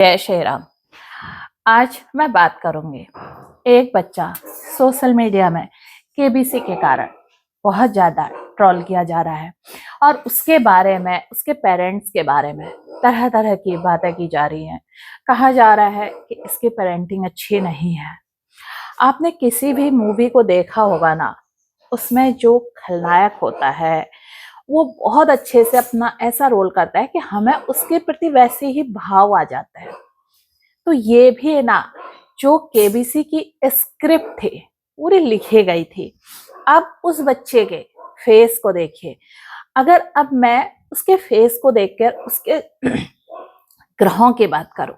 जय श्री राम। आज मैं बात करूंगी, एक बच्चा सोशल मीडिया में केबीसी के कारण बहुत ज्यादा ट्रोल किया जा रहा है और उसके बारे में, उसके पेरेंट्स के बारे में तरह तरह की बातें की जा रही हैं। कहा जा रहा है कि इसकी पेरेंटिंग अच्छी नहीं है। आपने किसी भी मूवी को देखा होगा ना, उसमें जो खलनायक होता है वो बहुत अच्छे से अपना ऐसा रोल करता है कि हमें उसके प्रति वैसे ही भाव आ जाता है। तो ये भी है ना, जो केबीसी की स्क्रिप्ट थी पूरी लिखी गई थी। अब उस बच्चे के फेस को देखिए। अगर अब मैं उसके फेस को देखकर उसके ग्रहों की बात करूं,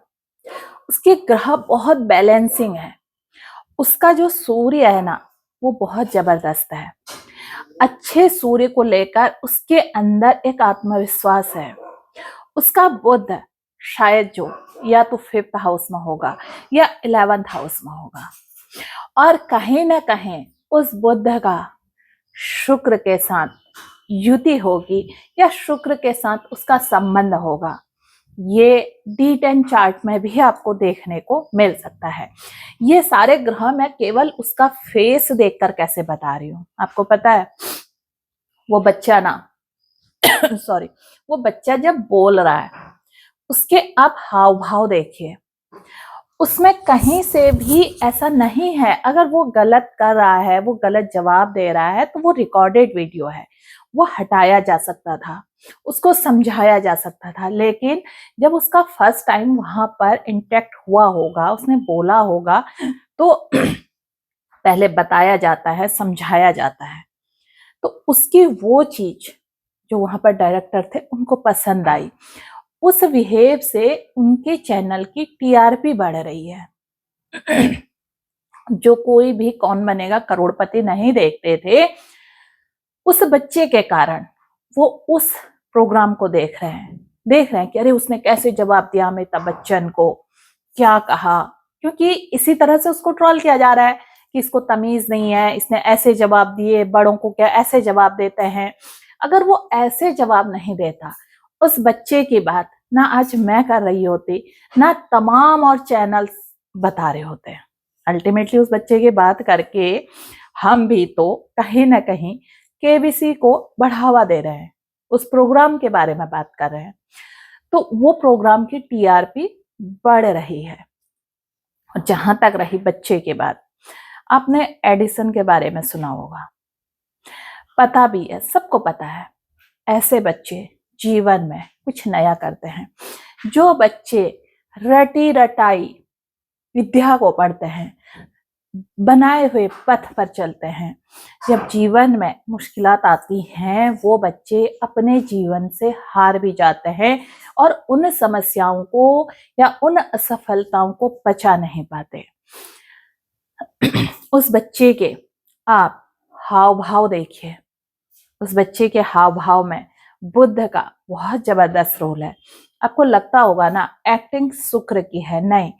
उसके ग्रह बहुत बैलेंसिंग है। उसका जो सूर्य है ना, वो बहुत जबरदस्त है। अच्छे सूर्य को लेकर उसके अंदर एक आत्मविश्वास है। उसका बुध शायद जो या तो 5th हाउस में होगा या 11th हाउस में होगा, और कहीं ना कहीं उस बुध का शुक्र के साथ युति होगी या शुक्र के साथ उसका संबंध होगा। ये D10 चार्ट में भी आपको देखने को मिल सकता है। ये सारे ग्रह मैं केवल उसका फेस देखकर कैसे बता रही हूँ, आपको पता है वो बच्चा ना सॉरी, वो बच्चा जब बोल रहा है उसके आप हाव भाव देखिए, उसमें कहीं से भी ऐसा नहीं है अगर वो गलत कर रहा है, वो गलत जवाब दे रहा है तो वो रिकॉर्डेड वीडियो है, वो हटाया जा सकता था, उसको समझाया जा सकता था। लेकिन जब उसका फर्स्ट टाइम वहां पर इंटैक्ट हुआ होगा, उसने बोला होगा, तो पहले बताया जाता है, समझाया जाता है। तो उसकी वो चीज जो वहां पर डायरेक्टर थे उनको पसंद आई। उस बिहेव से उनके चैनल की टीआरपी बढ़ रही है। जो कोई भी कौन बनेगा करोड़पति नहीं देखते थे, उस बच्चे के कारण वो उस प्रोग्राम को देख रहे हैं कि अरे उसने कैसे जवाब दिया अमिताभ बच्चन को, क्या कहा। क्योंकि इसी तरह से उसको ट्रोल किया जा रहा है कि इसको तमीज नहीं है, इसने ऐसे जवाब दिए, बड़ों को क्या ऐसे जवाब देते हैं। अगर वो ऐसे जवाब नहीं देता, उस बच्चे की बात ना आज मैं कर रही होती, ना तमाम और चैनल्स बता रहे होते। अल्टीमेटली उस बच्चे की बात करके हम भी तो कहीं ना कहीं केबीसी को बढ़ावा दे रहे हैं, उस प्रोग्राम के बारे में बात कर रहे हैं। तो वो प्रोग्राम की टीआरपी बढ़ रही है। और जहां तक रही बच्चे की बात, आपने एडिसन के बारे में सुना होगा, पता भी है, सबको पता है। ऐसे बच्चे जीवन में कुछ नया करते हैं। जो बच्चे रटी रटाई विद्या को पढ़ते हैं, बनाए हुए पथ पर चलते हैं, जब जीवन में मुश्किलात आती हैं वो बच्चे अपने जीवन से हार भी जाते हैं और उन समस्याओं को या उन असफलताओं को पचा नहीं पाते। उस बच्चे के आप हाव भाव देखिए। उस बच्चे के हाव भाव में बुद्ध का बहुत जबरदस्त रोल है। आपको लगता होगा ना एक्टिंग शुक्र की है, नहीं,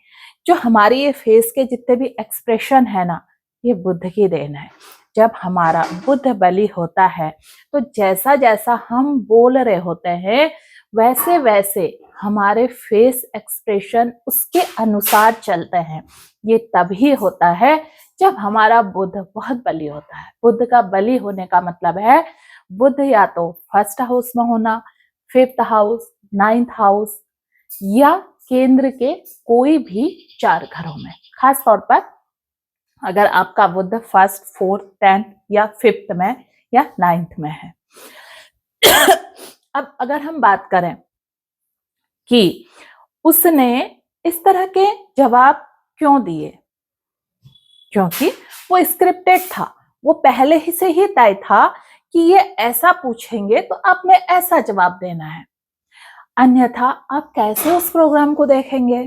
जो हमारी ये फेस के जितने भी एक्सप्रेशन है ना, ये बुद्ध की देन है। जब हमारा बुद्ध बलि होता है तो जैसा जैसा हम बोल रहे होते हैं वैसे वैसे हमारे फेस एक्सप्रेशन उसके अनुसार चलते हैं। ये तभी होता है जब हमारा बुद्ध बहुत बलि होता है। बुद्ध का बलि होने का मतलब है बुद्ध या तो 1st हाउस में होना, 5th हाउस, 9th हाउस, या केंद्र के कोई भी 4 घरों में। खास तौर पर अगर आपका बुद्ध 1st, 4th, 10th या 5th में या 9th में है। अब अगर हम बात करें कि उसने इस तरह के जवाब क्यों दिए, क्योंकि वो स्क्रिप्टेड था। वो पहले ही से ही तय था कि ये ऐसा पूछेंगे तो आपने ऐसा जवाब देना है, अन्यथा आप कैसे उस प्रोग्राम को देखेंगे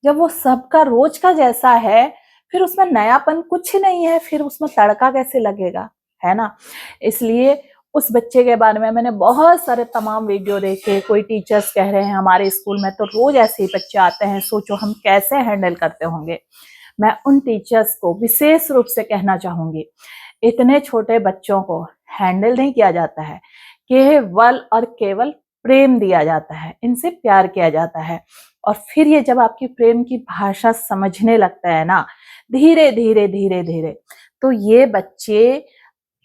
जब वो सबका रोज का जैसा है। फिर उसमें नयापन कुछ नहीं है, फिर उसमें तड़का कैसे लगेगा, है ना। इसलिए उस बच्चे के बारे में मैंने बहुत सारे तमाम वीडियो देखे। कोई टीचर्स कह रहे हैं हमारे स्कूल में तो रोज ऐसे ही बच्चे आते हैं, सोचो हम कैसे हैंडल करते होंगे। मैं उन टीचर्स को विशेष रूप से कहना चाहूंगी, इतने छोटे बच्चों को हैंडल नहीं किया जाता है, केवल और केवल प्रेम दिया जाता है, इनसे प्यार किया जाता है। और फिर ये जब आपकी प्रेम की भाषा समझने लगता है ना, धीरे धीरे धीरे धीरे, तो ये बच्चे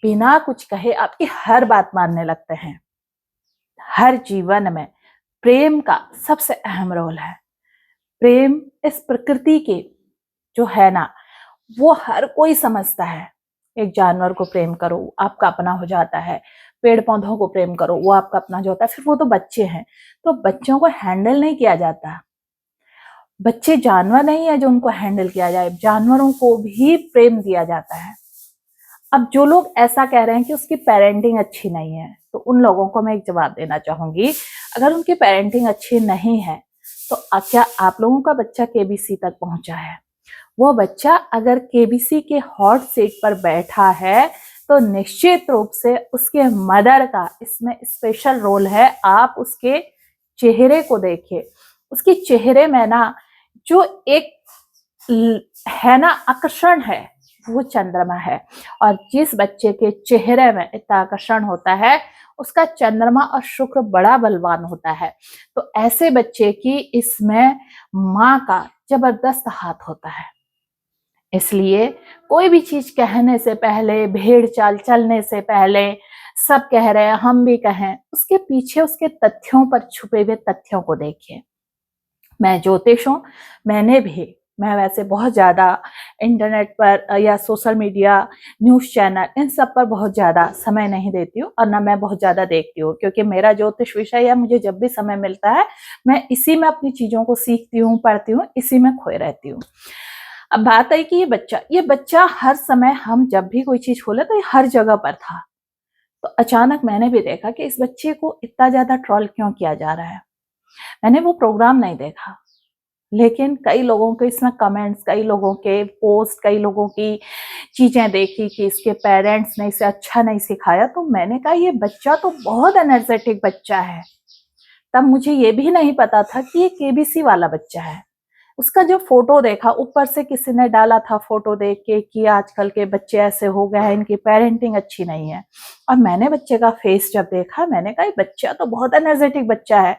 बिना कुछ कहे आपकी हर बात मानने लगते हैं। हर जीवन में प्रेम का सबसे अहम रोल है। प्रेम इस प्रकृति के जो है ना, वो हर कोई समझता है। एक जानवर को प्रेम करो, आपका अपना हो जाता है। पेड़ पौधों को प्रेम करो, वो आपका अपना जो होता है। फिर वो तो बच्चे हैं, तो बच्चों को हैंडल नहीं किया जाता। बच्चे जानवर नहीं है जो उनको हैंडल किया जाए, जानवरों को भी प्रेम दिया जाता है। अब जो लोग ऐसा कह रहे हैं कि उसकी पेरेंटिंग अच्छी नहीं है, तो उन लोगों को मैं एक जवाब देना चाहूंगी, अगर उनकी पेरेंटिंग अच्छी नहीं है तो क्या आप लोगों का बच्चा केबीसी तक पहुंचा है? वो बच्चा अगर केबीसी के हॉट सीट पर बैठा है तो निश्चित रूप से उसके मदर का इसमें स्पेशल रोल है। आप उसके चेहरे को देखिए, उसके चेहरे में ना जो एक है ना आकर्षण है, वो चंद्रमा है। और जिस बच्चे के चेहरे में इतना आकर्षण होता है, उसका चंद्रमा और शुक्र बड़ा बलवान होता है। तो ऐसे बच्चे की इसमें माँ का जबरदस्त हाथ होता है। इसलिए कोई भी चीज कहने से पहले, भेड़ चाल चलने से पहले, सब कह रहे हैं हम भी कहें, उसके पीछे उसके तथ्यों पर छुपे हुए तथ्यों को देखिए। मैं ज्योतिष हूँ, मैं वैसे बहुत ज्यादा इंटरनेट पर या सोशल मीडिया, न्यूज चैनल, इन सब पर बहुत ज्यादा समय नहीं देती हूँ, और ना मैं बहुत ज्यादा देखती हूँ, क्योंकि मेरा ज्योतिष विषय है, मुझे जब भी समय मिलता है मैं इसी में अपनी चीजों को सीखती हूँ, पढ़ती हूँ, इसी में खोए रहती हूँ। अब बात आई कि ये बच्चा हर समय, हम जब भी कोई चीज खोले तो ये हर जगह पर था। तो अचानक मैंने भी देखा कि इस बच्चे को इतना ज्यादा ट्रोल क्यों किया जा रहा है। मैंने वो प्रोग्राम नहीं देखा, लेकिन कई लोगों के इसमें कमेंट्स, कई लोगों के पोस्ट, कई लोगों की चीजें देखी कि इसके पेरेंट्स ने इसे अच्छा नहीं सिखाया। तो मैंने कहा ये बच्चा तो बहुत एनर्जेटिक बच्चा है। तब मुझे ये भी नहीं पता था कि ये केबीसी वाला बच्चा है। उसका जो फोटो देखा, ऊपर से किसी ने डाला था फोटो देख के कि आजकल के बच्चे ऐसे हो गए हैं, इनकी पेरेंटिंग अच्छी नहीं है। और मैंने बच्चे का फेस जब देखा, मैंने कहा बच्चा तो बहुत एनर्जेटिक बच्चा है,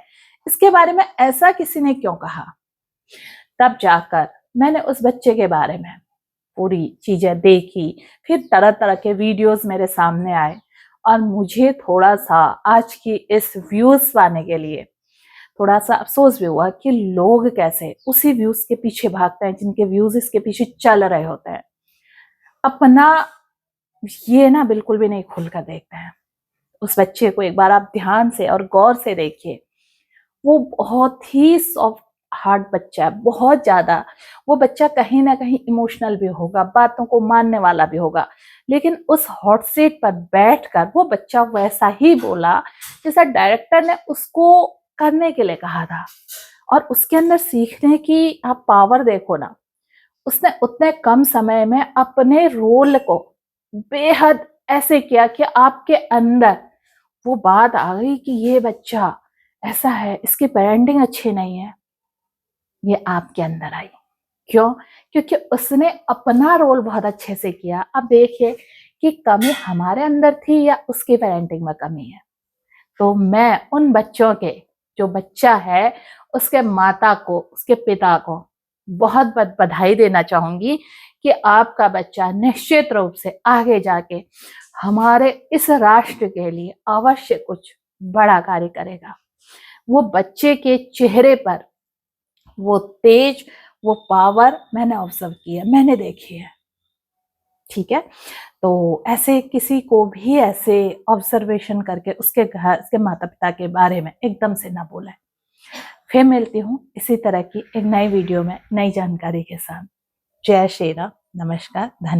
इसके बारे में ऐसा किसी ने क्यों कहा। तब जाकर मैंने उस बच्चे के बारे में पूरी चीजें देखी, फिर तरह तरह के वीडियोस मेरे सामने आए, और मुझे थोड़ा सा आज की इस व्यूज पाने के लिए थोड़ा सा अफसोस भी हुआ कि लोग कैसे उसी व्यूज के पीछे भागते हैं, जिनके व्यूज इसके पीछे चल रहे होते हैं। अपना ये ना बिल्कुल भी नहीं खुलकर देखते हैं। उस बच्चे को एक बार आप ध्यान से और गौर से देखिए। वो बहुत ही सॉफ्ट हार्ट बच्चा है, बहुत ज्यादा। वो बच्चा कहीं ना कहीं इमोशनल भी होगा, बातों को मानने वाला भी होगा, लेकिन उस हॉट सीट पर बैठकर वो बच्चा वैसा ही बोला जैसा डायरेक्टर ने उसको करने के लिए कहा था। और उसके अंदर सीखने की आप पावर देखो ना। उसने उतने कम समय में अपने रोल को बेहद ऐसे किया कि आपके अंदर वो बात आ गई कि ये बच्चा ऐसा है, इसकी पेरेंटिंग अच्छी नहीं है। ये आपके अंदर आई। क्यों? क्योंकि उसने अपना रोल बहुत अच्छे से किया। अब देखिए कि कमी हमारे अंदर थी या उसकी पेरेंटिंग में कमी है। तो मैं उन बच्चों के, जो बच्चा है उसके माता को, उसके पिता को बहुत बहुत बधाई देना चाहूंगी कि आपका बच्चा निश्चित रूप से आगे जाके हमारे इस राष्ट्र के लिए अवश्य कुछ बड़ा कार्य करेगा। वो बच्चे के चेहरे पर वो तेज, वो पावर मैंने ऑब्जर्व की है, मैंने देखी है। ठीक है, तो ऐसे किसी को भी ऐसे ऑब्जर्वेशन करके उसके घर, उसके माता पिता के बारे में एकदम से ना बोले। फिर मिलती हूँ इसी तरह की एक नई वीडियो में नई जानकारी के साथ। जय श्री राम, नमस्कार, धन्यवाद।